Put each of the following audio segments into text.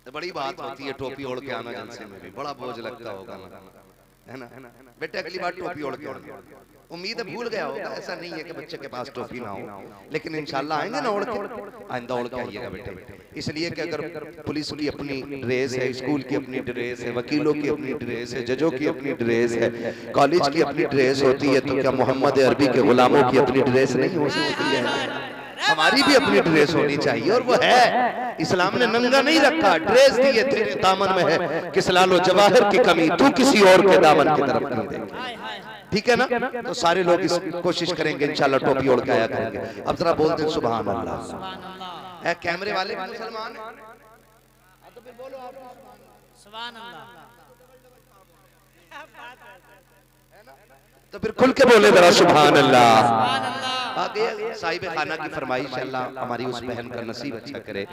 बड़ी बात होती है टोपी ओढ़ के आना जलसे में भी, बड़ा बोझ लगता होगा ना, है ना। बेटे अगली बार टोपी ओढ़ के आना। उम्मीद है भूल गया होगा, ऐसा नहीं है कि बच्चे के पास टोपी ना हो, लेकिन इंशाल्लाह आएंगे ना ओढ़ के, आइंदा ओढ़ के आइएगा बेटे। इसलिए कि अगर पुलिस की अपनी ड्रेस है, स्कूल की अपनी ड्रेस है, वकीलों की अपनी ड्रेस है, जजों की अपनी ड्रेस है, कॉलेज की अपनी ड्रेस होती है, तो क्या मोहम्मद अरबी के गुलामों की अपनी ड्रेस नहीं हो सकती है? हमारी भी अपनी ड्रेस होनी चाहिए, और वो है। इस्लाम ने नंगा नहीं रखा, ड्रेस दी है, तेरे दामन में है कि सलालो जवाहर की कमी तू किसी और के दामन की तरफ नहीं देगा, ठीक है ना। तो सारे लोग इस कोशिश करेंगे इंशाल्लाह टोपी ओढ़ के आया करेंगे। अब जरा बोलते हैं सुभान अल्लाह। कैमरे वाले भी मुसलमान हैं, तो फिर बोलो आप सुभान अल्लाह। तो फिर खुल के बोले जरा सुभान अल्लाह। आगे साहिब खाना की फरमाइश, अल्लाह हमारी उस बहन का नसीब अच्छा करे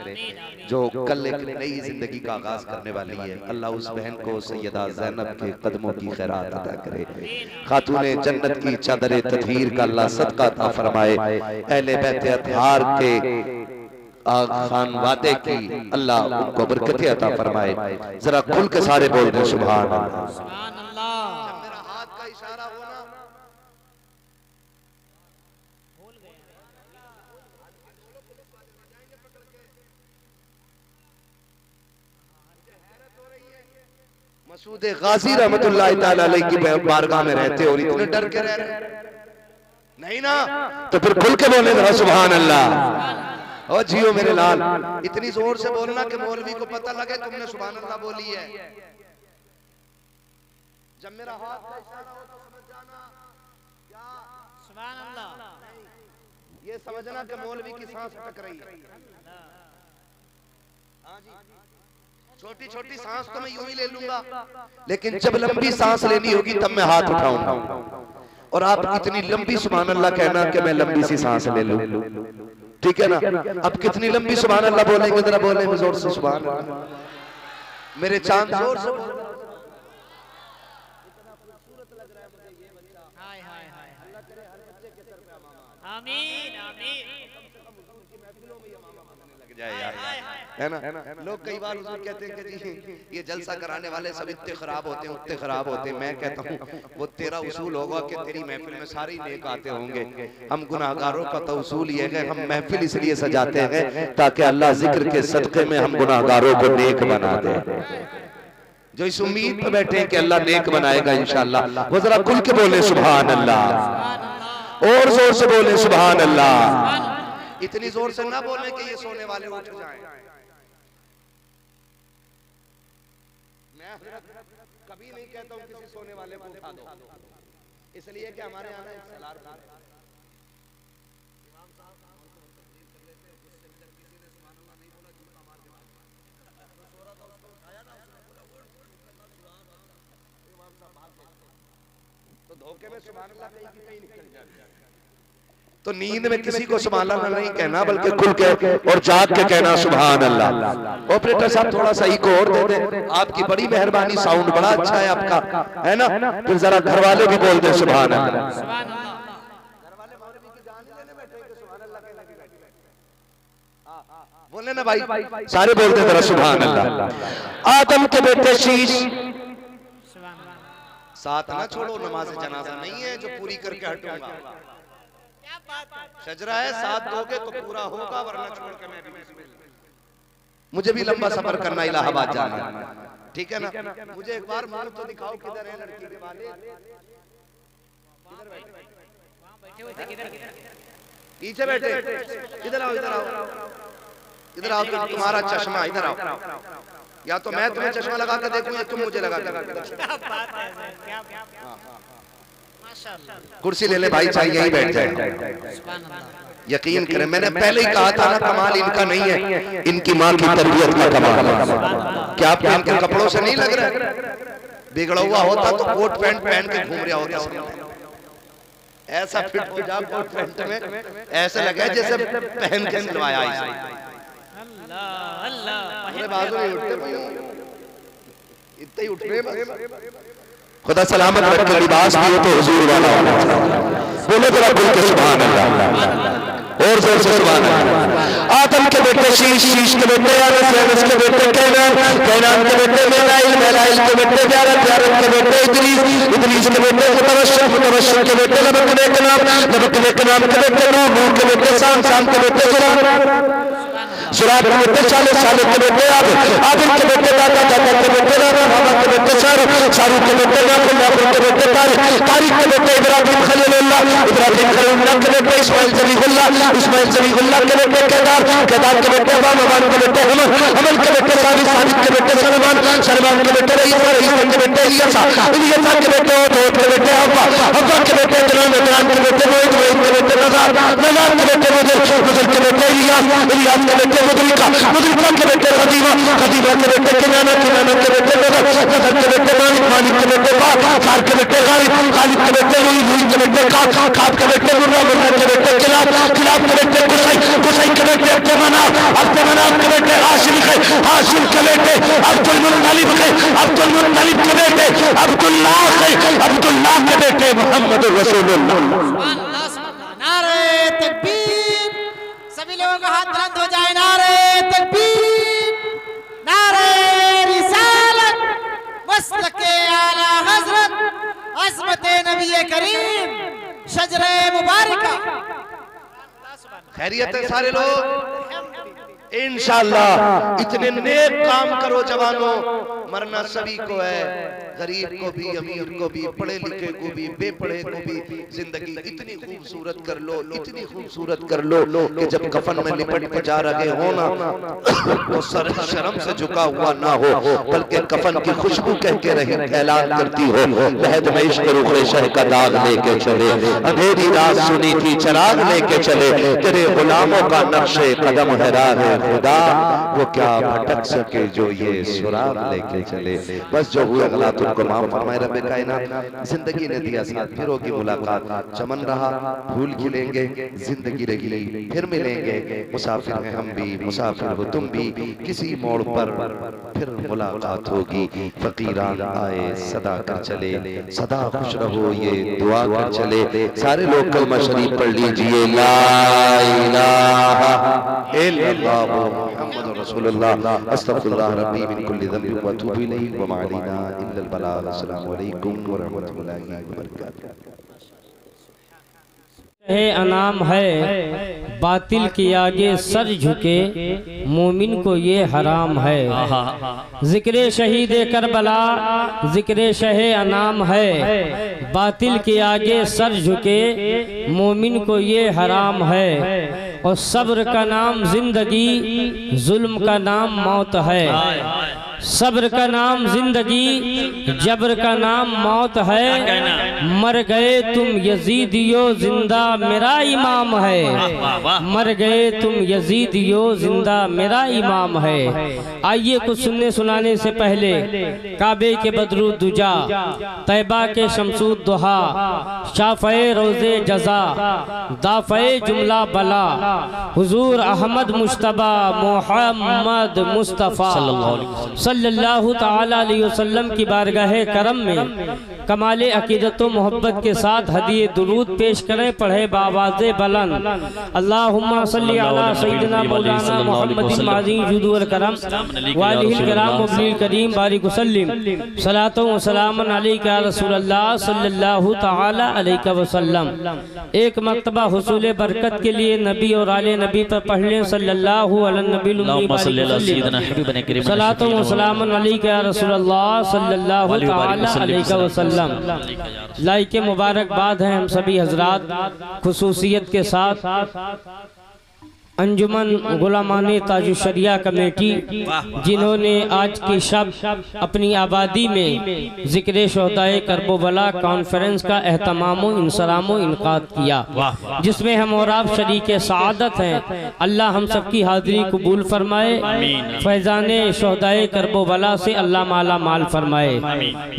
जो कल एक नई जिंदगी का आगाज करने वाली है। अल्लाह उस बहन को सैयदा ज़ैनब के कदमों की खैरात अता करे, खातूने जन्नत की चादर तत्हीर का अल्लाह सदका अता फरमाए, अहले बैत अतहार के खान वादे की अल्लाह उनको बरकतें अता फरमाए। जरा खुल के सारे बोल दे सुभान अल्लाह। सुभान अल्लाह। मेरा हाथ का इशारा होना मसूद गाजी रहमतुल्लाह ताला अलैह की बारगाह में रहते और इतने डर के रह रहे नहीं ना, तो फिर खुल के बोले जरा सुभान अल्लाह। और जियो मेरे लाल, इतनी जोर से बोलना कि मौलवी को पता लगे तुमने सुभान अल्लाह बोली है। जब मेरा हाथ का इशारा हो तो समझ जाना क्या सुभान अल्लाह, ये समझना कि मौलवी की सांस अटक रही है। हाँ जी, छोटी छोटी सांस तो मैं यूं ही ले लूंगा, लेकिन जब लंबी सांस लेनी होगी तब मैं हाथ उठाऊंगा, और आप इतनी लंबी सुभान अल्लाह कहना कि मैं लंबी सी सांस ले लूं, ठीक है ना। अब कितनी लंबी सुभान अल्लाह बोलेंगे, जरा बोलेंगे जोर से सुभान अल्लाह। मेरे चांद जोर से हाय हाय हाय, आमीन आमीन। है ना। लोग कई बार हुजूर कहते हैं कि जी ये जलसा कराने वाले सब इतने खराब होते हैं, उतने खराब होते हैं। मैं कहता हूँ वो तेरा उसूल होगा कि तेरी महफिल में सारे नेक आते होंगे, हम गुनाहगारों का तो उसूल ये है हम महफिल इसलिए सजाते हैं ताकि अल्लाह जिक्र के सदके में हम गुनाहगारों को नेक बना दे। जो इस उम्मीद पर बैठे हैं कि अल्लाह नेक बनाएगा इंशाअल्लाह, वो जरा खुल के बोले सुभान अल्लाह, और जोर से बोले सुभान अल्लाह। इतनी जोर से ना बोले कि ये सोने वाले उठ जाएं। मैं कभी नहीं कहता हूं किसी सोने वाले को उठा दो, इसलिए कि हमारे यहाँ एक सलार तो धोखे में सुभान अल्लाह कहीं निकल जाए। तो नींद में किसी को सुभान अल्लाह नहीं कहना, बल्कि खुल के और जाग के कहना सुभान अल्लाह। ऑपरेटर साहब थोड़ा सा इको और दे दे, आपकी बड़ी मेहरबानी, साउंड बड़ा अच्छा है आपका, है ना। फिर जरा घर वाले भी बोल दे सुभान अल्लाह। सुभान अल्लाह। बोले ना भाई, सारे बोलते जरा सुभान अल्लाह। आदम के बेटे शीश सुभान अल्लाह। साथ ना छोड़ो, नमाज जनाजा नहीं है जो पूरी करके हटूंगा। क्या बात है, शजरा है, साथ दोगे तो पूरा होगा, वरना छोड़ के मैं भी मुझे भी लंबा सफर करना, इलाहाबाद जाना है, ठीक है ना। मुझे एक बार मुंह तो दिखाओ, किधर है लड़की के वाले? वहां बैठे हुए थे, किधर पीछे बैठे, इधर आओ, इधर आओ, इधर आओ। तुम्हारा चश्मा इधर आओ, या तो मैं तुम्हें चश्मा लगा के देखूं या तुम मुझे लगा के देखो। क्या बात है, क्या माशाअल्लाह। कुर्सी ले ले भाई, चाहिए यही बैठ जाए। सुभान अल्लाह। यकीन करें, मैंने पहले ही कहा था ना, कमाल इनका नहीं है, इनकी माँ की तरबियत का कमाल है। क्या आपके इनके कपड़ों से नहीं लग रहा है? बिगड़ा हुआ होता तो कोट पैंट पहन के घूम रहा होता, ऐसा फिट हो जा कोट पैंट में, ऐसे लगे जैसे पहन के सिलवाया। अल्लाह अल्लाह, मेरे बाजू नहीं उठते, इतने ही उठ रहे बस। खुदा सलामत रखे, लिबास भी हो तो हुजूर वाला होना चाहिए। बोले जरा खुल के सुभान अल्लाह, और जोर से सुभान अल्लाह। आदम के बेटे शीश, शीश के बेटे अनस, अनस के बेटे कैनन, कैनान के बेटे मेलाइल, मेलाइल के बेटे जारत, जारत के बेटे इदरीस, इदरीस के बेटे मुतवश्शिर, मुतवश्शिर के बेटे लबकने के नाम, लबकने के नाम के बेटे नूह, नूह के बेटे शाम, शाम के बेटे सुराब, सुराब के बेटे सालेह, सालेह के बेटे आबिद, आबिद के बेटे दादा, दादा के बेटे रामा, रामा के बेटे शाहरुख, शाहरुख के बेटे नाफिल, नाफिल के बेटे तारिक, तारिक के बेटे इब्राहिम खलीलुल्लाह, इब्राहिम खलीलुल्लाह के बेटे इस्माइल ज़बीहुल्लाह, इस्माइल ज़बीहुल्लाह के बेटे केदार, केदार के बेटे अबान, अबान के बेटे हमल, हमल के बेटे साबित, साबित के बेटे सलमान, सलमान के बेटे रईसा, रईसा के बेटे इलियासा, इलियासा के बेटे ओद, ओद के बेटे हव्वा, हव्वा के बेटे इजरान, इजरान के बेटे मोइद, मोइद के बेटे नज़ार, नज़ार के बेटे मुदर, मुदर के बेटे इलियास, इलियास के बेटे मुदरिका, मुदरिका के बेटे खदीमा, खदीमा के बेटे किनाना, किनाना के बेटे नज़र, नज़र के बेटे मालिक, मालिक के बेटे बार, बार के बेटे गालिब, गालिब के बेटे रुई, रुई के बेटे काब, काब के बेटे मुर्रा, मुर्रा के बेटे किलाब, किलाब के बेटे कुसै, कुसै के बेटे अब्दुमनाफ, अब्दुमनाफ के बेटे हाशिम है, हाशिम के बेटे अब्दुल मुत्तलिब है, अब्दुल मुत्तलिब के बेटे अब्दुल्लाह है, अब्दुल्लाह के बेटे मोहम्मद रसूलुल्लाह। नारे तकबीर, सभी लोगों का हाथ बुलंद हो जाए। नारे तकबीर, नारे रिसालत, मस्तके आला हजरत, अज़मते नबी करीम, शजरे मुबारका। खैरियत है सारे लोग? इंशाअल्लाह इतने नेक काम करो जवानों, मरना सभी को है, गरीब को भी, अमीर को भी, पढ़े लिखे को भी, बेपढ़े को भी। जिंदगी इतनी खूबसूरत कर लो, इतनी खूबसूरत कर लो कि जब कफन में लिपट के जा रहे हो ना तो सर शर्म से झुका हुआ ना हो, बल्कि कफन की खुशबू कह के रहे ऐलान करती हो, लहद में इश्क रुख़ शह का दाग लेके चले, अंधेरी रात सुनी थी चराग लेके चले, तेरे गुलामों का नक्शे कदम हैरा है खुदा, वो क्या भटक सके जो ये सुराग लेके चले। बस जो हुआ गलत उनको माफ फरमाए रब्बे कायनात। जिंदगी ने दिया साथ, फिर होगी मुलाकात, चमन रहा फूल खिलेंगे, जिंदगी रहेगी फिर मिलेंगे। मुसाफिर हैं हम भी, मुसाफिर हो तुम भी, किसी मोड़ पर फिर मुलाकात होगी। फकीरान आए सदा कर चले, सदा खुश रहो ये दुआ कर चले। सारे लोग कलमा शरीफ पढ़ लीजिए, ला इलाहा इल्लल्लाह मुहम्मदुर रसूलुल्लाह, अस्तगफिरुल्लाह रब्बी मिन कुल्ली ज़ंबिन व अतूबु इलैहि व मा अलैना इल्लल बलाग। अस्सलामु अलैकुम व रहमतुल्लाहि व बरकातुहू। अनाम है बातिल के आगे सर झुके, मोमिन को ये हराम है। जिक्र शहीद करबला, जिक्र शह अनाम है, बातिल के आगे सर झुके, मोमिन को ये हराम है। और सब्र का नाम जिंदगी, जुल्म का नाम मौत है। सब्र का नाम जिंदगी, जबर का नाम मौत है। मर गए तुम यजीदियो, जिंदा मेरा इमाम है। मर गए तुम यजीदियो, जिंदा मेरा इमाम है। आइए कुछ सुनने सुनाने से पहले काबे के बदरू दुजा, तैबा के शमसूद दुहा, शाफ़े रोज़े जज़ा, दाफ़े जुमला बला, हुजूर अहमद मुश्तबा मोहम्मद मुस्तफ़ा सल्लल्लाहु ताला अलैहि वसल्लम की बारगाह करम में कमाले अकीदत व मोहब्बत के साथ हदिये दुरूद पेश करें। पढ़े बावाज़े बुलंद, अल्लाहुम्मा सल्ली अला सय्यिदिना मौलाना मुहम्मदिन माज़ी जुद वल करम वालिहिल किराम वबनिल करीम बारिक वसल्लिम सलातो व सलामन अलैका या रसूलल्लाह सल्लल्लाहु ताला अलैहि वसल्लम। एक मर्तबा हुसूल बरकत के लिए नबी और आले नबी पर पढ़ लें, सल्लल्लाहु अलैहि वसल्लम, सलातो व सलामन अलैका या रसूलल्लाह सल्लल्लाहु ताला अलैहि वसल्लम। लाइक मुबारकबाद है हम सभी हजरात खुसूसियत के साथ अंजुमन गुलामाने ताजुशरिया कमेटी, जिन्होंने आज की शब अपनी आबादी में जिक्र शोहदाए करबला कॉन्फ्रेंस का एहतमाम इंसराम इनकाद किया, जिसमें हम और आप शरीक सआदत हैं। अल्लाह हम सबकी हाजिरी कबूल फरमाए, फैज़ाने शोहदाए करबला से अल्लाह माला माल फरमाए।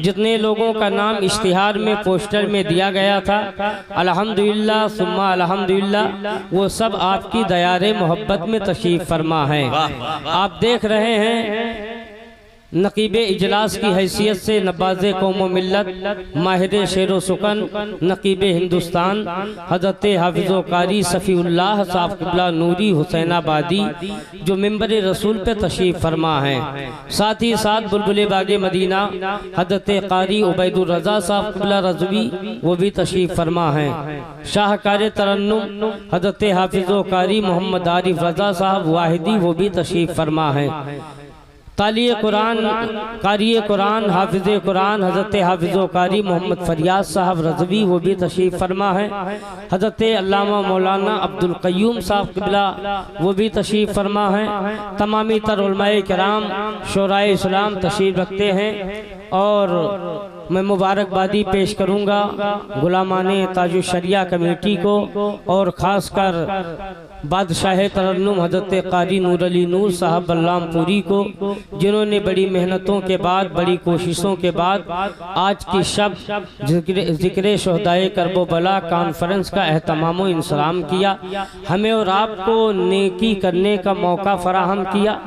जितने लोगों का नाम इश्तिहार में पोस्टर में दिया गया था, अल्हम्दुलिल्लाह सुम्मा अल्हम्दुलिल्लाह, वो सब आपकी दयार मोहब्बत में तशरीफ फरमा है। आप देख रहे हैं नकीब इजलास की हैसियत से नवाज़े कौम मिल्लत माहिर शेर सुकन नकीब हिंदुस्तान हज़रत हाफिज़ो कारी सफ़ीउल्लाह साहब क़िबला नूरी हुसैनाबादी जो मिंबर रसूल पे तशरीफ़ फरमा हैं। साथ ही साथ बुलबुल बागे मदीना हज़रत कारी उबैदुर रज़ा साहब क़िबला रज़वी वो भी तशरीफ़ फरमा हैं। शाहकार तरन्नुम हज़रत हाफिज़ो कारी मोहम्मद आरिफ रज़ा साहब वाहिदी वो भी तशरीफ़ फरमा हैं। तालिय कुरान कारी कुरान हाफिज़ कुरान हज़रत हाफिज़ो कारी मोहम्मद फरियाद साहब रज़वी वो भी तशरीफ़ फरमा है। हज़रत अल्लामा मौलाना अब्दुल क़य्यूम साहब क़िबला वो भी तशरीफ़ फरमा है। तमामी तर उलमाए किराम शोराए इस्लाम तशरीफ़ रखते हैं और मैं मुबारकबादी पेश करूँगा गुलामाने ताजुल शरिया कमेटी को और ख़ासकर बादशाह तरन्नुम हज़रत कारी नूर अली नूर साहब बल्लामपुरी को, जिन्होंने बड़ी मेहनतों के बाद बड़ी कोशिशों के बाद आज की शब ज़िक्र शहदाए करबो बला कॉन्फ्रेंस का एहतमाम इंसराम किया, हमें और आपको नेकी करने का मौका फराहम किया।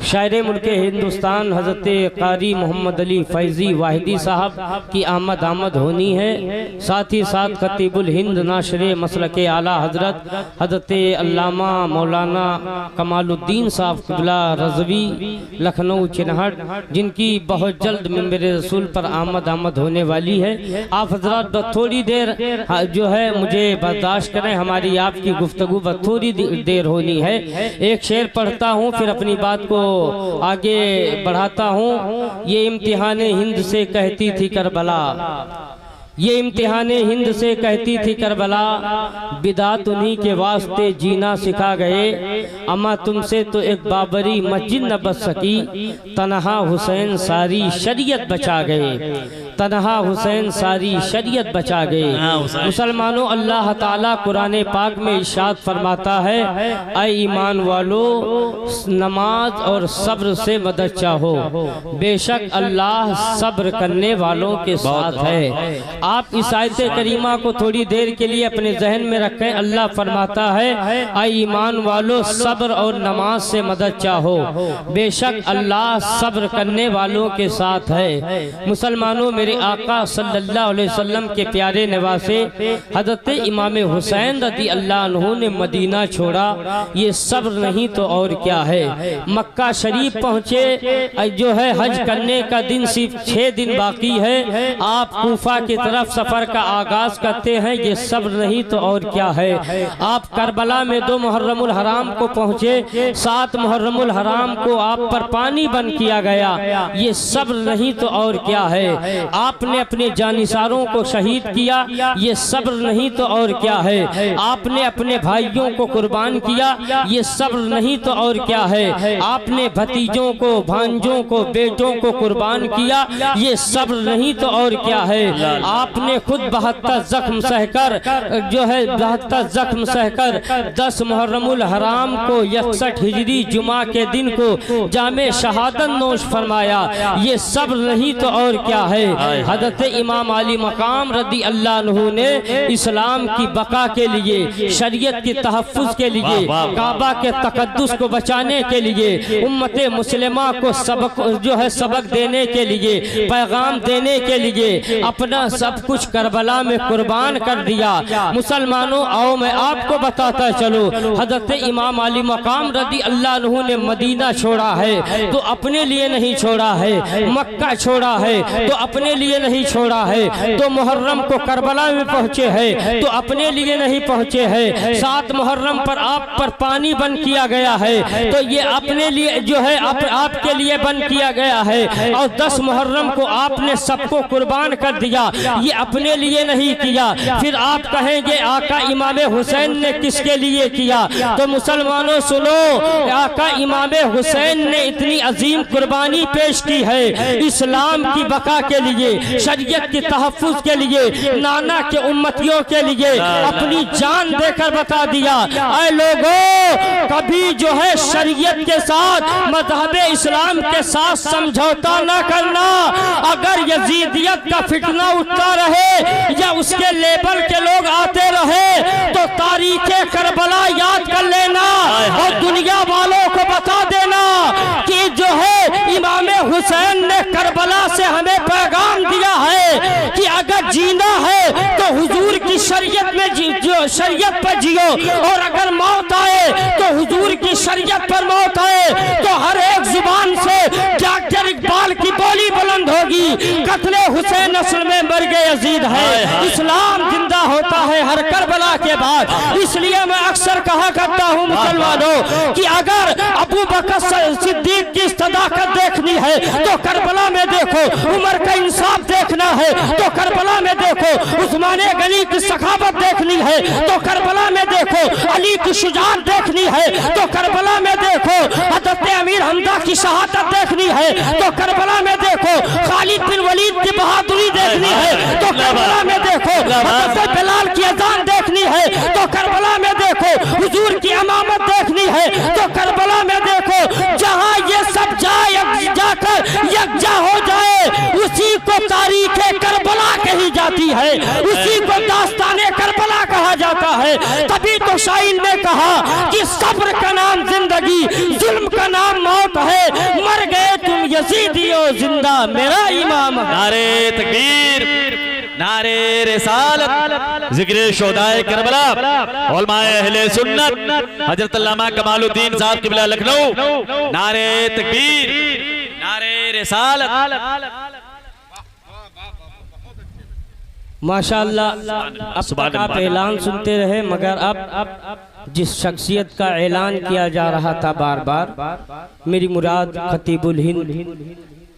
शायर मुल्क हिंदुस्तान हज़रत कारी मोहम्मद अली फैज़ी वाहिदी साहब की आमद होनी है। साथ ही साथ खतीबुल हिंद नाशरे मसलके आला हज़रत हज़रत अल्लामा मौलाना कमालुद्दीन साहब क़िबला रज़वी लखनऊ चिन्हट, जिनकी बहुत जल्द मिंबर रसूल पर आमद होने वाली है। आप हज़रात थोड़ी देर जो है मुझे बर्दाश्त करें, हमारी आपकी गुफ्तगू बस थोड़ी देर होनी है। एक शेर पढ़ता हूँ फिर अपनी बात को आगे बढ़ाता हूँ। ये इम्तिहाने हिंद से कहती थी करबला, ये इम्तिहाने हिंद से कहती थी करबला, बिदात उन्हीं के वास्ते जीना सिखा गए, अम्मा तुमसे तो एक बाबरी मस्जिद न बच सकी, तनहा हुसैन सारी शरीयत बचा गए, तनहा हुसैन सारी शरीयत बचा गए। मुसलमानों, अल्लाह ताला कुरान पाक में इरशाद फरमाता है, ऐ ईमान वालो नमाज और सब्र से मदद चाहो, बेशक अल्लाह सब्र करने वालों के साथ है। आप इस आयत करीमा को थोड़ी देर के लिए अपने जहन में रखें। अल्लाह फरमाता है, ऐ ईमान वालो सब्र और नमाज से मदद चाहो, बेशक अल्लाह सब्र करने वालों के साथ है। मुसलमानों, मेरे आका सल्लल्लाहु अलैहि वसल्लम के प्यारे नवासे हज़रत इमाम हुसैन रज़ी अल्लाह अन्हु ने मदीना छोड़ा, ये सब्र नहीं तो और क्या है। मक्का शरीफ पहुँचे, जो है हज करने का दिन सिर्फ 6 दिन बाकी है, आप कूफा की तरफ सफर का आगाज करते हैं, ये सब्र नहीं तो और क्या है। आप करबला में 2 मुहर्रमुल हराम को पहुँचे, 7 मुहर्रमुल हराम को आप पर पानी बंद किया गया, ये सब्र नहीं तो और क्या है। आपने अपने जानिसारों को शहीद किया, ये सब्र नहीं तो और क्या है। आपने अपने भाइयों को कुर्बान किया, ये सब्र नहीं तो और क्या है। आपने भतीजों को, भांजों को, बेटों को कुर्बान किया, ये सब्र नहीं तो और क्या है। आपने खुद 72 जख्म सहकर जो है 72 जख्म सहकर 10 मुहर्रमुल हराम को 61 हिजरी जुमा के दिन को जामे शहादत नोश फरमाया, ये सब्र नहीं तो और क्या है। हज़रत इमाम अली मकाम रज़ी अल्लाह अन्हु ने इस्लाम की बका के लिए, शरीयत की तहफ़्फ़ुज़ के लिए, काबा के तक़द्दुस को बचाने के लिए, उम्मत मुस्लिमा को सबक जो है सबक देने के लिए, पैगाम देने के लिए अपना सब कुछ करबला में कुर्बान कर दिया। मुसलमानों, आओ मैं आपको बताता चलो, हज़रत इमाम अली मकाम रज़ी अल्लाह अन्हु ने मदीना छोड़ा है तो अपने लिए नहीं छोड़ा है, मक्का छोड़ा है तो अपने लिए नहीं छोड़ा है, तो मुहर्रम को करबला में पहुँचे हैं तो अपने लिए नहीं पहुँचे हैं। 7 मुहर्रम पर आप पर पानी बंद किया गया है तो ये अपने लिए जो है आपके लिए बंद किया गया है, और 10 मुहर्रम को आपने सबको कुर्बान कर दिया, ये अपने लिए नहीं किया। फिर आप कहेंगे आका इमाम हुसैन ने किसके लिए किया, तो मुसलमानों सुनो, आका इमाम हुसैन ने इतनी अजीम कुर्बानी पेश की है इस्लाम की बका के लिए, शरीयत की तहफ़्फ़ुज़ के लिए, नाना के उम्मतियों के लिए अपनी जान देकर बता दिया, ऐ लोगों कभी जो है शरीयत के साथ, मज़हब इस्लाम के साथ समझौता न करना। अगर यजीदियत का फितना उठता रहे या उसके लेबल के लोग आते रहे तो तारीख़े करबला याद कर लेना और दुनिया वालों को बता देना कि जो है करबला से हमें पैगाम दिया है कि अगर जीना है तो हुजूर की शरीयत में जो शरीयत पर जियो, और अगर मौत आए तो हुजूर की शरीयत पर मौत आए तो हर एक जुबान से डॉक्टर इकबाल की बोली बुलंद होगी, कत्ले हुसैन असल में मर्गे यजीद है, इस्लाम जिंदा होता है हर करबला के बाद। इसलिए मैं अक्सर कहा करता हूँ मुसलमानों कि अगर अबू बकर सिद्दीक की सदाकत देखनी है तो करबला में देखो, उमर का इंसाफ देखना है तो करबला में देखो, उस्माने गनी की सखावत देखनी है तो करबला में देखो, अली की शुजाअत देखनी है तो करबला में देखो, हज़रत अमीर हमजा की शहादत देखनी है तो करबला में देखो, खालिद बिन वलीद की बहादुरी देखनी है तो करबला में देखो, हज़रत बिलाल की अज़ान देखनी है तो करबला में देखो, हुजूर की इमामत देखनी है तो करबला में देखो। जहां ये सब जाकर यकजा हो जाए उसी को तारीखे करबला कही जाती है, उसी को दास्ताने करबला कहा जाता है। तभी तो शाइन ने कहा कि सब्र का नाम जिंदगी, जुल्म का नाम मौत है, मर गए तुम यजीदियो जिंदा मेरा इमाम। नारे तकबीर, नारे रिसालत, जिक्र शोहदाए करबला, उलमाए अहले सुन्नत हजरत अल्लामा कमालुद्दीन साहब क़िबला लखनऊ, नारे तकबीर, नारे रिसालत। माशाअल्लाह, अब तक आप ऐलान सुनते रहे, मगर अब जिस शख्सियत का ऐलान किया जा रहा था बार बार, मेरी मुराद खतीबुल हिंद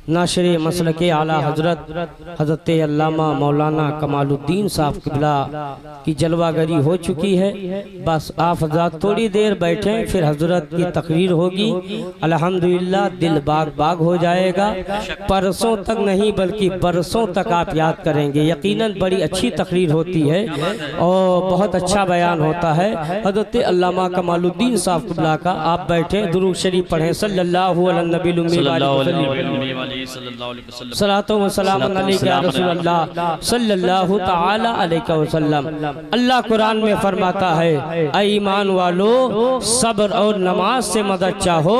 नाशरे मसलके आला हज़रत अल्लामा मौलाना कमालुद्दीन साहब क़िबला की जलवागरी हो चुकी है। बस आप हज़रात थोड़ी देर बैठें, फिर हज़रत की तकरीर होगी। अल्हम्दुलिल्लाह दिल बाग बाग हो जाएगा। परसों तक नहीं बल्कि बरसों तक आप याद करेंगे। यकीनन बड़ी अच्छी तकरीर होती है और बहुत अच्छा बयान होता है हज़रत अल्लामा कमालुद्दीन साहब क़िबला का। आप बैठें, दुरूद शरीफ पढ़ें, सल्लल्लाहु अलैहि वसल्लम, सलातो व सलाम अलैका या रसूलल्लाह सल्लल्लाहु तआला अलैहि वसल्लम। अल्लाह कुरान में फरमाता है, ऐ ईमान वालो सब्र और नमाज से मदद चाहो,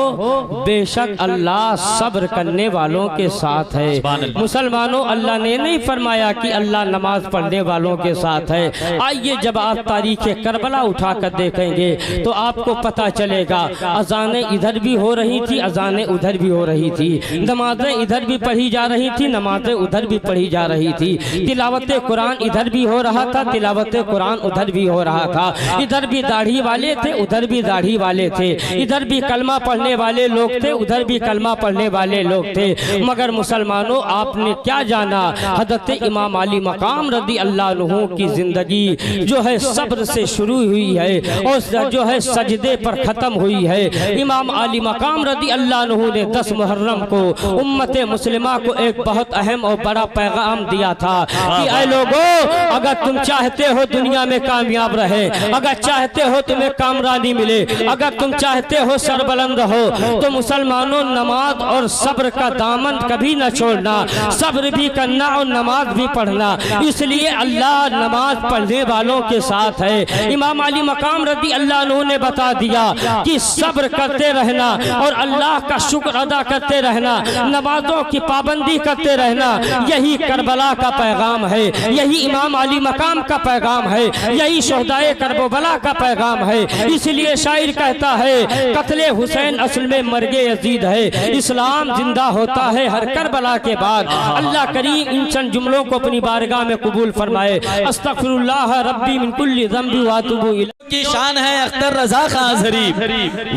बेशक अल्लाह सब्र करने वालों के साथ है। मुसलमानों, अल्लाह ने नहीं फरमाया कि अल्लाह नमाज पढ़ने वालों के साथ है। आइए जब आप तारीख करबला उठाकर देखेंगे तो आपको पता चलेगा अजानें इधर भी हो रही थी, अजानें उधर भी हो रही थी, नमाजें इधर भी पढ़ी जा रही थी, नमाजें उधर भी पढ़ी जा रही थी, तिलावत कुरान इधर भी हो रहा था, तिलावत कुरान उधर भी हो रहा था। इधर भी दाढ़ी वाले थे, उधर भी दाढ़ी वाले थे, इधर भी कलमा पढ़ने वाले लोग थे, उधर भी कलमा पढ़ने वाले लोग थे। मगर मुसलमानों, आपने क्या जाना, हज़रत इमाम अली मकाम रज़ी अल्लाह अन्हु की जिंदगी जो है सब्र से शुरू हुई है और जो है सजदे पर खत्म हुई है। इमाम अली मकाम रज़ी अल्लाह अन्हु ने 10 मुहर्रम को उम्मत मुस्लिमा को एक बहुत अहम और बड़ा पैगाम दिया था कि ऐ लोगों, अगर तुम चाहते हो दुनिया में कामयाब रहे, अगर चाहते हो तुम्हें कामरानी मिले, अगर तुम चाहते हो सरबलंद हो, तो मुसलमानों नमाज और सब्र का दामन कभी न छोड़ना, सब्र भी करना और नमाज भी पढ़ना। इसलिए अल्लाह नमाज पढ़ने वालों के साथ है। इमाम अली मकाम रज़ी अल्लाह अन्हु ने बता दिया कि सब्र करते रहना और अल्लाह का शुक्र अदा करते रहना, नमाजों की पाबंदी करते रहना, यही करबला का पैगाम है, यही इमाम अली मकाम का पैगाम है, यही शोहदाए करबला का पैगाम है। इसलिए शायर कहता है, कत्ले हुसैन असल में मर्गे यजीद है, इस्लाम जिंदा होता है हर करबला के बाद। अल्लाह करीम इन चंद जुमलों को अपनी बारगाह में कबूल फरमाए। अस्तगफिरुल्लाह रब्बी मिन कुल्ली ज़ंबि व अतूबु इलैह। की शान है अख्तर रजा खां अज़हरी,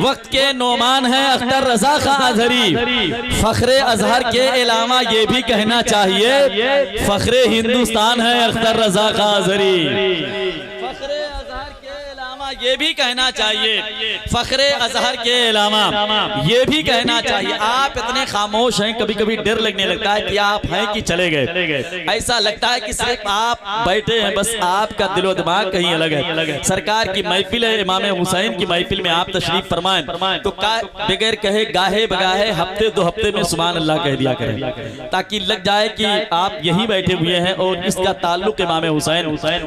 वक्त के नौमान है अख्तर रजा खां अज़हरी। फख्रे अजहर के अलावा ये भी कहना चाहिए, फख्रे हिंदुस्तान है अख्तर रजा खां अज़हरी। फख्रे अजहर के अलावा ये भी कहना चाहिए, फख्रे अजहर के अलावा ये भी कहना चाहिए। आप इतने खामोश हैं, कभी कभी डर लगने लगता है कि आप हैं कि चले गए। ऐसा लगता है कि सिर्फ आप बैठे हैं, बस आपका दिलो दिमाग कहीं अलग है। सरकार की महफिल है, इमाम हुसैन की महफिल में आप तशरीफ फरमाएं तो बगैर कहे गाहे बगाहे हफ्ते 2 हफ्ते में सुभान अल्लाह कह दिया करें, ताकि लग जाए कि आप यहीं बैठे हुए हैं और इसका ताल्लुक इमाम हुसैन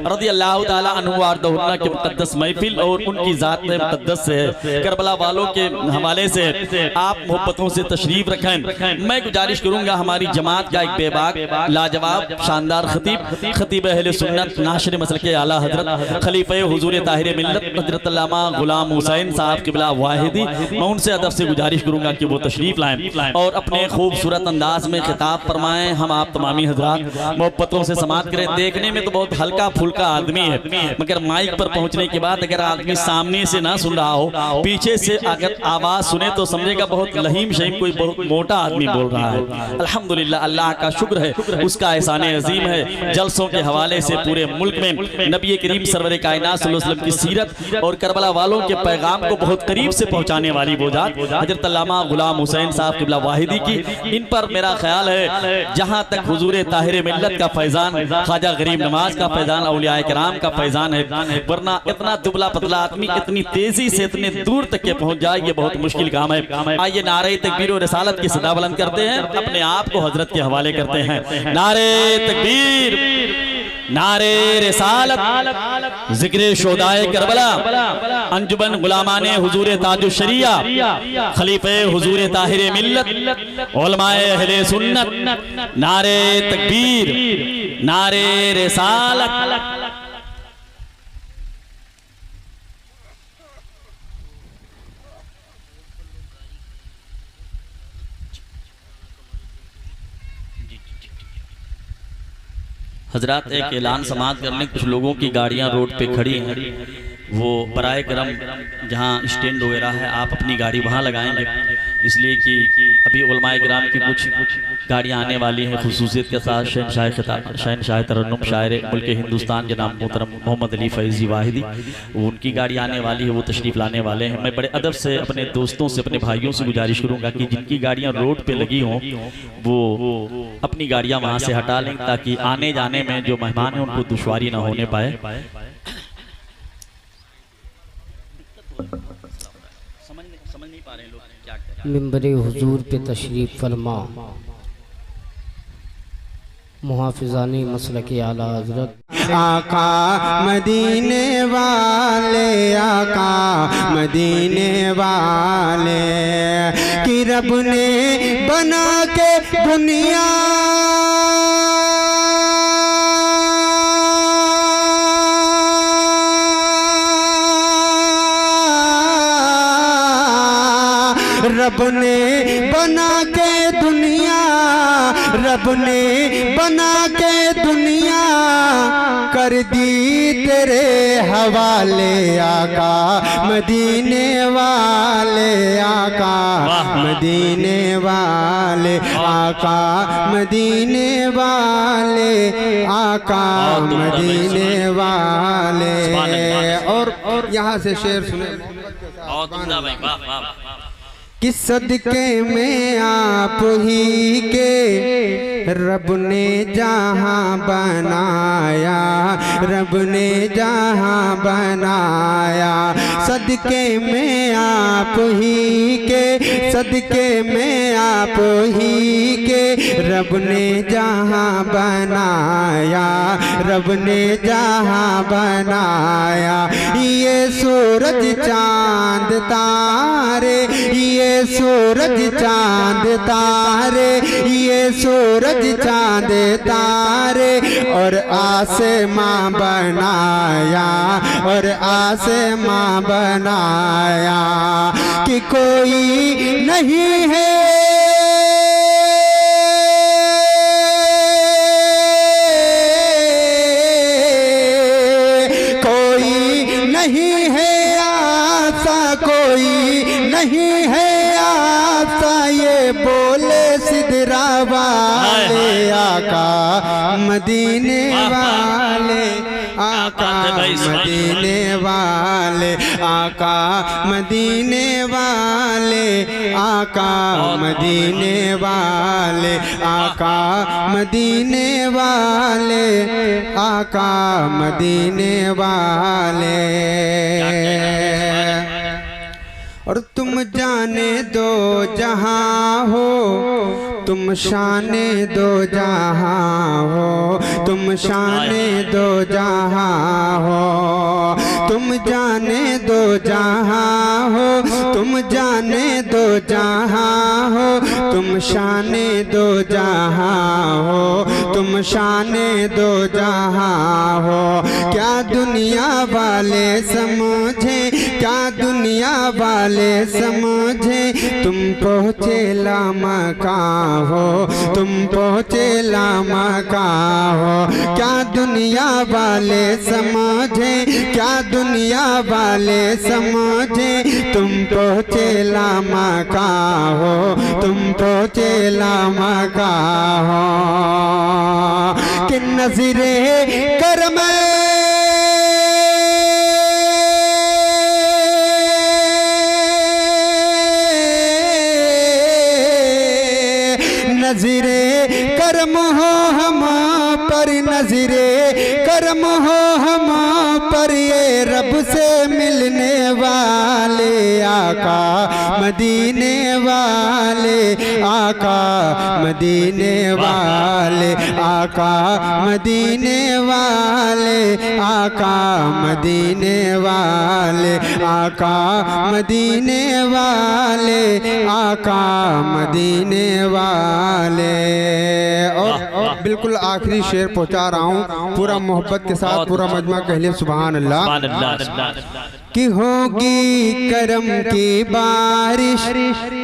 रज़ी अल्लाह ताला अन्हु वारदहुन्ना के मुक़द्दस महफिल और उनकी ज़ात मुक़द्दस से है। करबला वालों के हवाले से आप मोहब्बतों से तशरीफ रखें। रखें। मैं गुजारिश करूंगा हमारी जमात का एक बेबाक लाजवाब शानदार खतीब खतीब अहले सुन्नत नाशिर मसलके आला हजरत खलीफे हुजूर ताहिर मिल्लत हजरत अल्लामा गुलाम हुसैन साहब किबला वाहिदी, मैं उनसे अदब से गुजारिश करूंगा कि वो तशरीफ लाएं और अपने खूबसूरत अंदाज में खिताब फरमाएं। हम आप तमामी हजरात मोहब्बतों से समात करें। देखने में तो बहुत हल्का फुल्का आदमी है, मगर माइक पर पहुंचने के बाद अगर आदमी सामने से ना सुन रहा हो, पीछे से अगर आवाज सुने तो समझेगा बहुत लहीम शहीम कोई बहुत मोटा आदमी बोल रहा है। अल्हम्दुलिल्लाह, अल्लाह का शुक्र है, उसका एहसान अजीम है। जलसों के हवाले से पूरे मुल्क में नबी करीम सरवर कायनात सल्लल्लाहु अलैहि वसल्लम की सीरत और करबला वालों के पैगाम को बहुत करीब से पहुंचाने वाली वो जात हजरत अल्लामा गुलाम हुसैन साहब किबला वाहिदी की, इन पर मेरा ख्याल है जहां तक हुजूर ताहिर मिल्लत का फैजान, ख्वाजा गरीब नवाज का फैजान, औलिया किराम का फैजान है, वरना इतना दुबला पतला आदमी इतनी तेजी से इतने दूर तक के पहुंच जाए ये बहुत मुश्किल काम है। आइए नारे तकबीर और रिसालत की सदा बुलंद करते हैं, अपने आप को हजरत के हवाले करते हैं। नारे तकबीर, नारे रिसालत, जिक्र शोदाए करबला, अंजुमन गुलामाने हुजूर ताजुश शरिया, खलीफे हुजूर ताहिर मिल्लत, उलमाए अहले सुन्नत, नारे तकबीर, नारे रिसालत। हजरात, एक ऐलान समात करने, कुछ लोगों की गाड़ियां रोड पे खड़ी हैं, वो बराए करम जहां स्टैंड वगैरह है आप अपनी गाड़ी वहां लगाएंगे, इसलिए कि अभी उलमाए किराम की कुछ गाड़ियां आने वाली हैं खुसूसियत के साथ। शहनशाह तरन्नुम शायर मुल्क हिंदुस्तान जनाब मोहतरम मोहम्मद अली फैज़ी वाहिदी, उनकी गाड़ी आने वाली है, वो तशरीफ़ लाने वाले हैं। मैं बड़े अदब से अपने दोस्तों से, अपने भाइयों से गुजारिश करूँगा कि जिनकी गाड़ियाँ रोड पर लगी हों वो अपनी गाड़ियाँ वहाँ से हटा लें, ताकि आने जाने में जो मेहमान हैं उनको दुश्वारी ना होने पाए। समझ नहीं पा रहे लोग क्या करें। मिंबरे हुजूर पे तशरीफ फरमा मुहाफिजानी मसलके आला हजरत आका मदीने वाले, आका मदीने वाले कि रब ने बना के दुनिया रब ने बना के दुनिया, रब ने बना के दुनिया कर दी तेरे हवाले। आका मदीने वाले, आका मदीने वाले, आका मदीने वाले, आका मदीने वाले। और यहाँ से शेर सुने कि सदके में आप ही के रब ने जहाँ बनाया, रब ने जहाँ बनाया। सदके में आप ही के, सदके में आप ही के रब ने जहाँ बनाया, रब ने जहाँ बनाया। ये सूरज चांद तारे, ये सूरज चांद तारे, ये सूरज चांद तारे और आसमां बनाया, और आसमां बनाया कि कोई नहीं है नहीं है आसा, ये बोले सिदरा वाले। आका मदीने वाले, आका मदीने वाले, आका मदीने वाले, आका मदीने वाले, आका मदीने वाले, आका मदीने वाले। और तुम जाने दो जहाँ हो तुम शाने दो जहां हो, तुम शाने दो जहां हो, तुम जाने दो जहां हो, तुम जाने दो जहां हो, तुम शाने दो जहां हो, तुम शाने दो जहां हो। क्या दुनिया वाले समझे, क्या दुनिया वाले समझे, तुम पहुँचे लामकां हो, तुम पहुँचे लामकां हो। क्या दुनिया वाले समझे, क्या दुनिया वाले समझे, तुम पहुँचे लामकां हो, तुम पहुँचे लामकां हो। कि नज़रे करम नज़रे करम हो हम पर, नज़रे करम हो हम पर, ये रब से मिलने वाले आका मदीने वाले, आका मदीने वाले, आका मदीने वाले, आका मदीने वाले, आका मदीने वाले, आका मदीने वाले। और बिल्कुल आखिरी शेर पहुंचा रहा हूँ पूरा मोहब्बत के साथ, पूरा मजमा कह ले सुभान अल्लाह। कि होगी करम की बारिश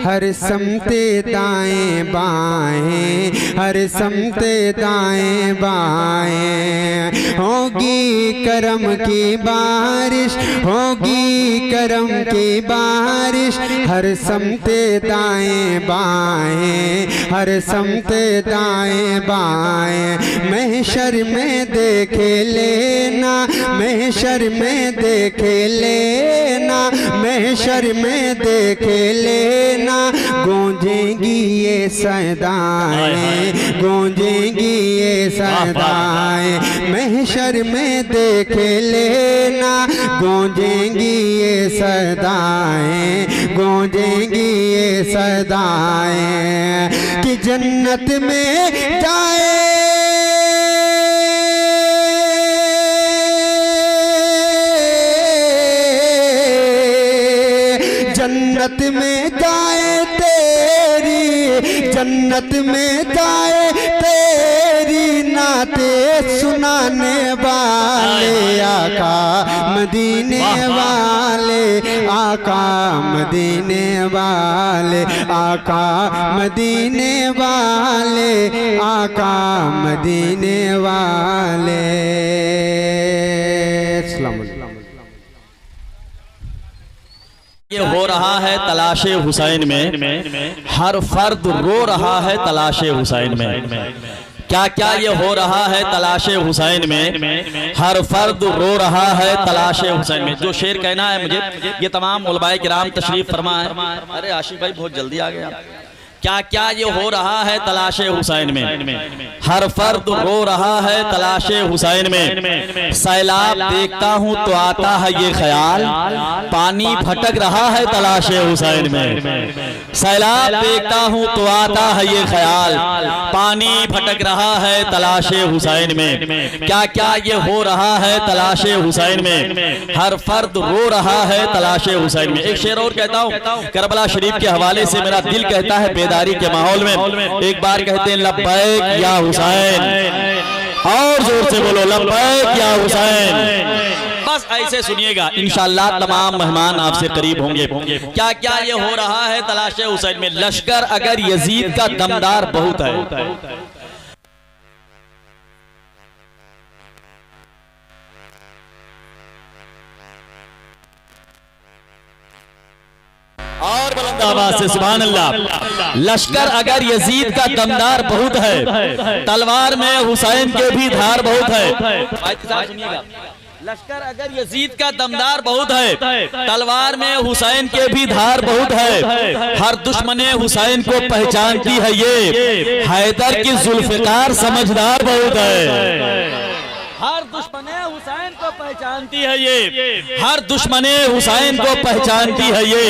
हर समते दाएं बाएं, हर समते दाएं बाएं। होगी करम की बारिश, होगी करम की बारिश हर समते दाएं बाएं, हर समते दाएं बाएं। महशर में देखे लेना, महशर में देखे लेना, महशर में देखे लेना, गूंजेंगी ये सदाएं, गूंजेंगी ये सदाएं। महशर में देखे लेना, गूंजेंगी ये सदाएं, गूंजेंगी ये सदाएं। कि जन्नत में जाए, जन्नत में जाए तेरी, जन्नत में जाए तेरी नाते सुनाने वाले आका मदीने वाले, आका मदीने वाले, आका मदीने वाले, आका मदीने वाले। अस्सलाम वालेकुम। ये हो रहा है तलाशे हुसैन में, हर फर्द रो रहा है तलाशे हुसैन में। क्या क्या ये हो रहा है तलाशे हुसैन में, हर फर्द रो रहा है तलाशे हुसैन में। जो शेर कहना है मुझे, ये तमाम उलमाए किराम तशरीफ फरमा है। अरे आशिफ भाई बहुत जल्दी आ गया। क्या क्या ये हो रहा है तलाशे हुसैन में, हर फर्द रो रहा है तलाशे हुसैन में। सैलाब देखता हूँ तो आता है ये ख्याल, पानी भटक रहा है तलाशे हुसैन में। सैलाब देखता हूँ तो आता है ये ख्याल, पानी भटक रहा है तलाशे हुसैन में। क्या क्या ये हो रहा है तलाशे हुसैन में, हर फर्द रो रहा है तलाशे हुसैन में। एक शेर और कहता हूँ करबला शरीफ के हवाले से, मेरा दिल कहता है बेदारी के माहौल में एक बार कहते हैं लब्बैक या हुसैन, और जोर से बोलो लब्बैक या हुसैन। बस ऐसे सुनिएगा, इंशाअल्लाह तमाम मेहमान आपसे करीब होंगे। क्या क्या ये हो रहा है तलाशे हुसैन में। लश्कर अगर यजीद का दमदार बहुत है, और बुलंद आवाज से सुभान अल्लाह। लश्कर अगर यजीद का दमदार बहुत है, तलवार में हुसैन के भी धार बहुत है। लश्कर अगर यजीद का दमदार बहुत है, तलवार में हुसैन के भी धार बहुत है। हर दुश्मने हुसैन को पहचानती है ये, हैदर की जुल्फकार समझदार बहुत है। हर दुश्मने हुसैन को पहचानती है ये, हर दुश्मने हुसैन को पहचानती है ये।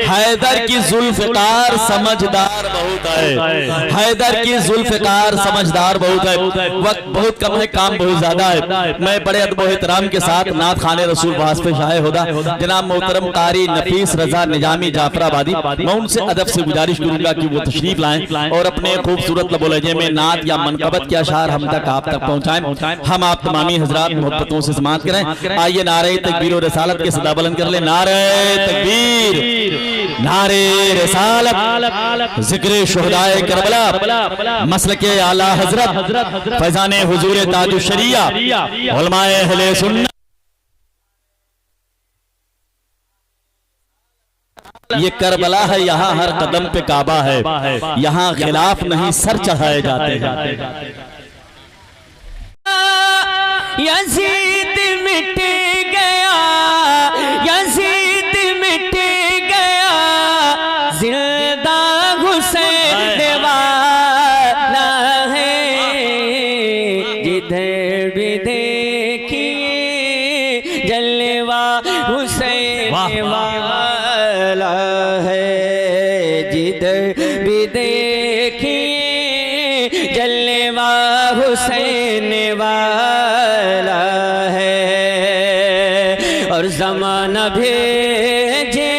हैदर की जुल्फ़िकार समझदार बहुत है, हैदर की जुल्फ़िकार समझदार बहुत है। वक्त बहुत कम है, काम बहुत ज्यादा है। मैं बड़े अदब व एहतराम के साथ नात खाने रसूल वास्फ़े शाह होदा जनाब मोहतरम कारी नफीस रजा निजामी जाफराबादी, मैं उनसे अदब से गुजारिश करूंगा कि वो तशरीफ लाएं और अपने खूबसूरत लबो लहजे में नात या मनकबत के अशार हम तक आप तक पहुंचाएं। हम आप तमामी हजरात मोहब्बतों से समात करें। आइए नारे तकबीर और रसालत के सदा बुलंद कर ले। नारे तकबीर, नारे रसालत, जिक्र शुहदाए करबला, मसलके आला हजरत, फैजाने हुजूर ताजुश शरिया, उलमाए अहले सुन्नत। ये करबला है, यहाँ हर कदम पे काबा है, यहाँ खिलाफ नहीं सर चढ़ाए जाते हैं। यजीद मिट गया, यजीद मिट गया, जिंदा हुसैन वाला है। जिधर भी देखिए जलवा हुसैन वाला है, जिधर भी देखिए जलवा हुसैन वाला है। और ज़माना भेजे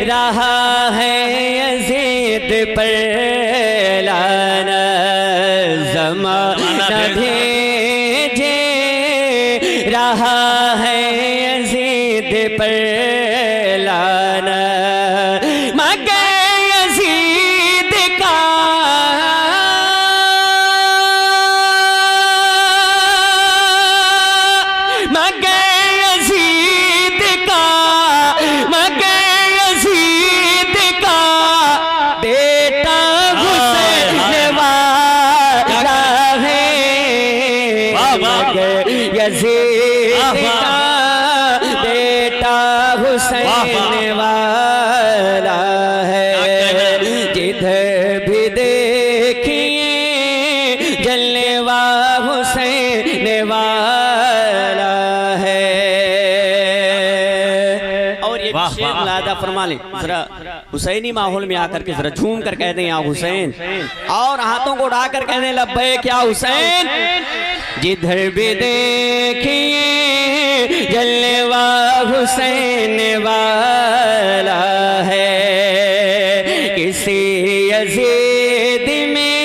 रहा है यज़ीद पर लाना, ज़माना भेजे रहा है यज़ीद पर लाना। मगर यज़ीद का बेटा हुसैन वाला है, यजीद का बेटा हुसैन वाला है। जिधर भी देखिए जलवा हुसैन वाला है। और ये शेर मुलादा फरमा लें, जरा हुसैनी माहौल में आकर के जरा झूम कर कह दें या हुसैन, और हाथों को उड़ा कर कह दें लब्बैक या हुसैन। जिधर भी देखिए जलवा हुसैन वाला है। किसी यजीद में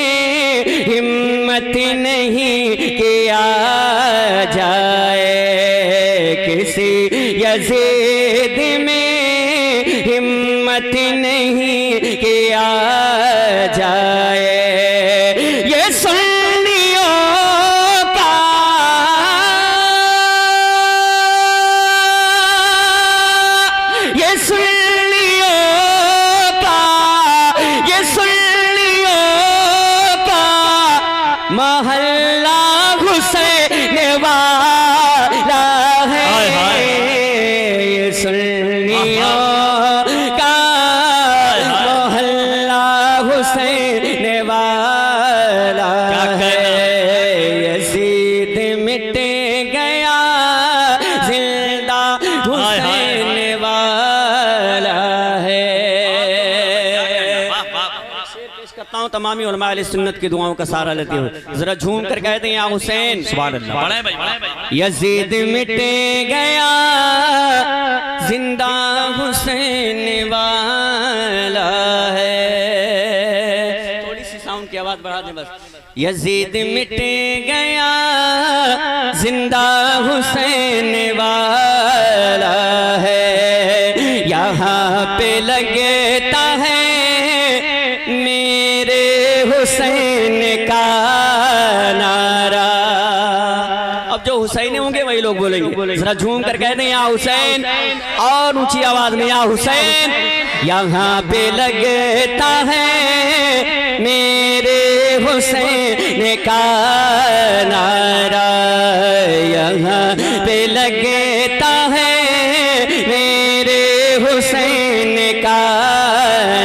हिम्मत नहीं किया जाए, किसी यजीद में हिम्मत नहीं किया जाए। ये सुन्नियों का ये सुन्नियों का ये सुन्नियों का महल्ला हुसैन वाला है। ये सुन्नियों हुसैन वाला है। यजीद मिट गया, जिंदा हुसैन वाला है। शेर पेश करता हूँ, तमामी उलमा अहले सुन्नत की दुआओं का सहारा लेते हुए जरा झूम कर कहते हैं या हुसैन। सुभान अल्लाह। यजीद मिट गया, जिंदा हुसैन वाला है। की आवाज बढ़ा दें बस। यजीद मिट गया, जिंदा हुसैन वाला है। यहाँ पे लगता है मेरे हुसैन का नारा। अब जो हुसैन होंगे वही लोग बोलेंगे, जरा झूम कर कह दें या हुसैन, और ऊंची आवाज में या हुसैन। यहाँ पे लगता है मेरे हुसैन का नारा, यहाँ पे लगता है मेरे हुसैन का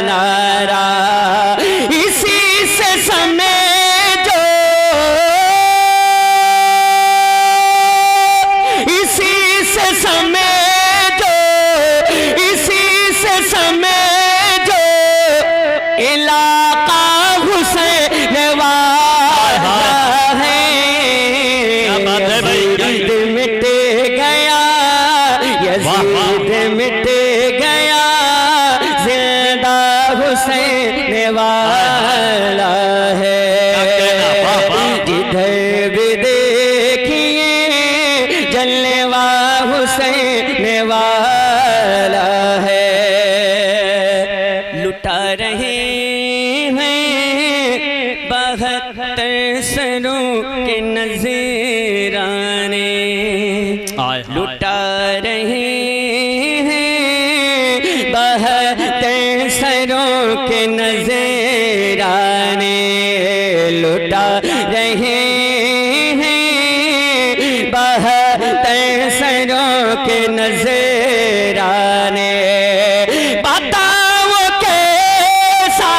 नारा। इसी से समझो बहत्तर सरों के नजराने लुटा रहे हैं, 72 सरों के नजराने लुटा रहे हैं, 72 सरों के नजराने। बताओ कैसा,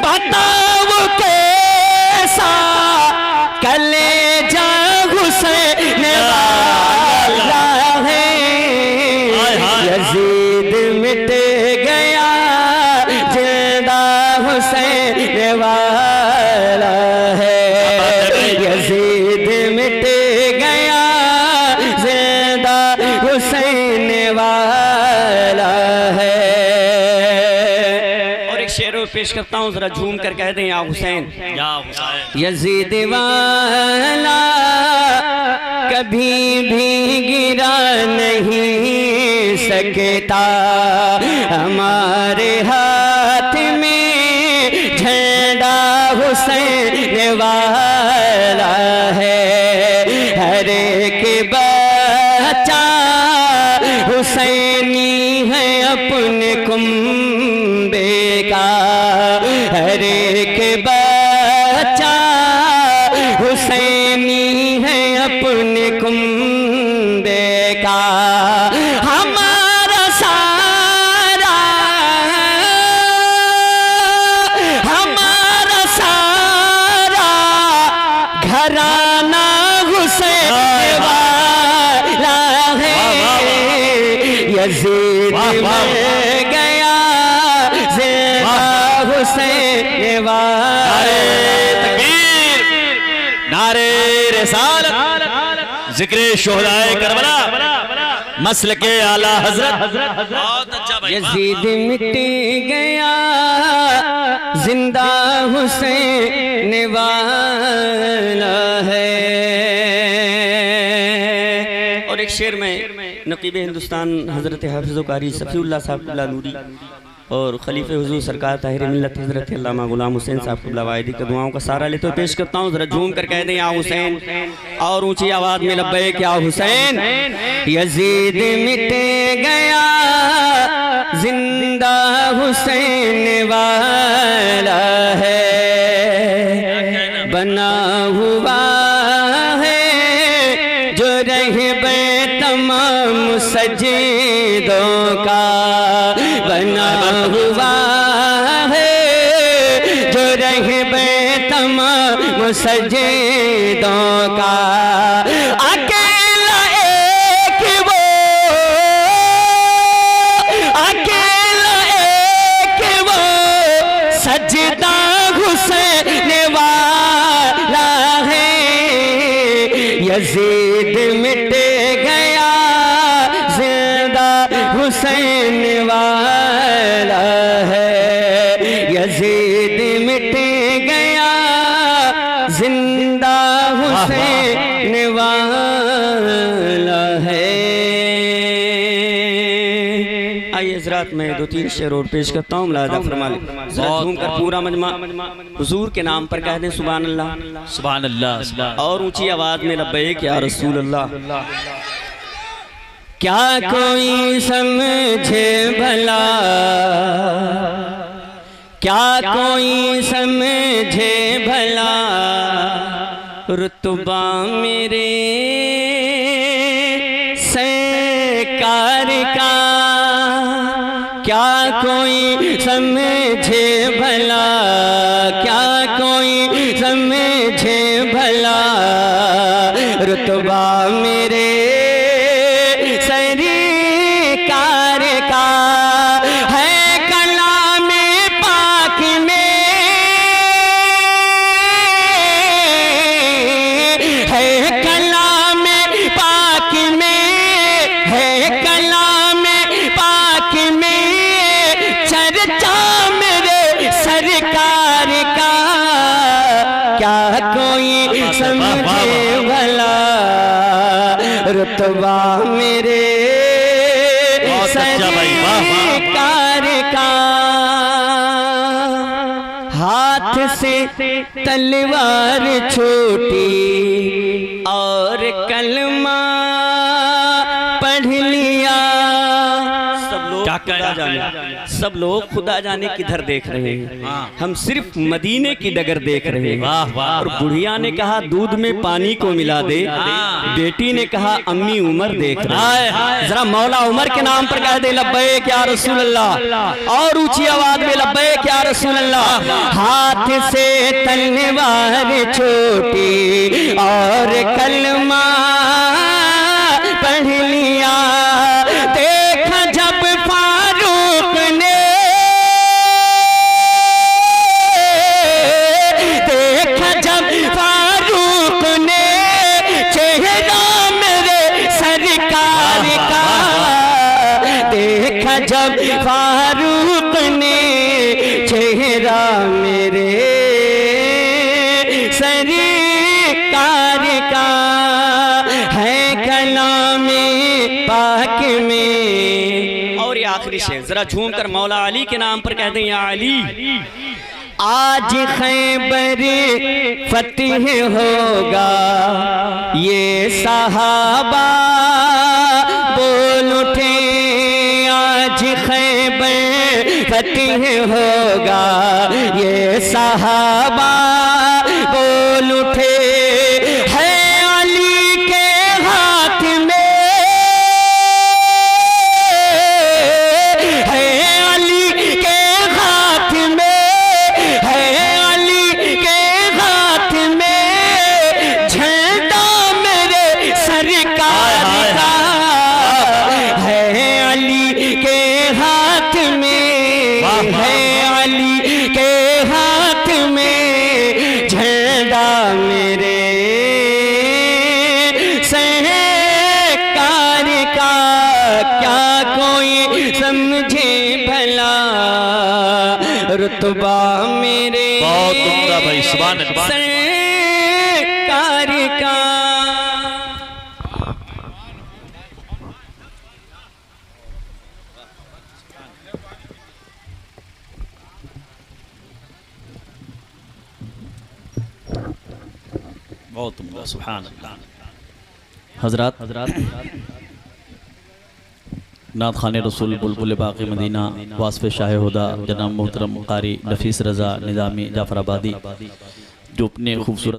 बताओ कैसा कलेजा हुसैन वाला है, यजीद मिट गया जिंदा हुसैन वाला है, यजीद मिट गया जिंदा हुसैन वाला है। और एक शेर पेश करता हूँ, जरा झूम कर कह दें या हुसैन, या हुसैन। यजीद वाला कभी भी गिरा नहीं सकता, हमारे हाथ में झंडा हुसैन वाला है, हर एक बच्चा हुसैनी है अपने कुंबे का, हर एक बच्चा हुसैनी है अपने कुंबे का। हमारा सारा, हमारा सारा घराना हुसैन वाला है, यजीद में गया जिंदा हुसैन वाला। तकबीर, नारे रिसालत, जिक्र शोहदाए करबला, मसल के आला हजरत। बहुत अच्छा भाई। यजीद मिट गया जिंदा हुसैन वाला है। और एक शेर में नकीब हिंदुस्तान हजरत हाफिज़ कारी सफ़ीउल्लाह साहब नूरी और खलीफे हुजूर सरकार ताहिर मिल्लत हजरत अल्लामा गुलाम हुसैन साहब क़िबला वाहिदी के दुआओं का सारा लेते हुए पेश करता हूँ, जरा झूम कर कह दें या हुसैन, और ऊंची आवाज में लब्बैक या हुसैन। यजीद मिट गया जिंदा हुसैन वाला है, बना हुआ है जो रहबे तमाम सजीदों का, बना हुआ है जो रहबे तमाम सजीदों का। अकेला एक वो, अकेला एक वो सजदा हुसैन वाला है, यजीद मिट गया जिंदा हुसैन वाला है, यजीद मिट गया जिंदा हुसैन वाला है। आइए हज़रात मैं 2-3 शेर और पेश करता हूँ, मुलाज़ा फरमा लें। जरा झूम कर पूरा मजमा हुजूर के नाम पर कह दें सुभान अल्लाह, सुभान अल्लाह, और ऊंची आवाज में लब्बैक या रसूल अल्लाह। क्या कोई समझे भला, क्या कोई समझे भला रुतबा मेरे सरकार का, क्या कोई समझे भला, क्या कोई समझे भला रुतबा मेरे सरकार का है, कलाम पाक में है, कलाम पाक में है, कलाम पाक में चर्चा मेरे सरकार का, क्या कोई समझे भला रुतबा मेरे सरकार का। हाथ से तलवार छूटी और कलमा पढ़ लिया। सब लोग खुदा जाने किधर देख रहे हैं, हम सिर्फ मदीने की डगर देख रहे हैं। और बुढ़िया ने कहा दूध में पानी को मिला दे, बेटी ने कहा अम्मी उमर देख रहे हैं। जरा मौला उमर के नाम पर कह दे लब्बैक या रसूल अल्लाह, और ऊंची आवाज में लब्बैक या रसूल अल्लाह। हाथ से तलवार छोटी और कलमा पढ़ लिया। देखा जब फारूक ने, देखा जब फारूक ने चेहरा मेरे सरकार का, देखा जब फारूक ने चेहरा मेरे सरकार का, है कलामे पाक में। और ये आखिरी शेर जरा झूम कर मौला अली के नाम पर कह दें, या अली। आज खैबर फतेह होगा, ये सहाबा बोल उठे। आज खैबर फतेह होगा, ये सहाबा बोल उठे। है अली के हाथ में, है अली के हाथ में, है अली के हाथ में झंडा मेरे सरकार का, है अली के हाथ में, है अली के हाथ में झंडा मेरे सरकार का। क्या कोई समझे भला रुतबा मेरे बहुत उम्दा भाई, सुभान अल्लाह। सरकार का। बहुत उम्दा, सुभान अल्लाह। हजरात नात खाने रसूल बुलबुल बाक़ी मदीना वास्फ़ शाह हुदा जनाब मोहतरम कारी नफीस रज़ा निज़ामी जाफराबादी जो अपने खूबसूरत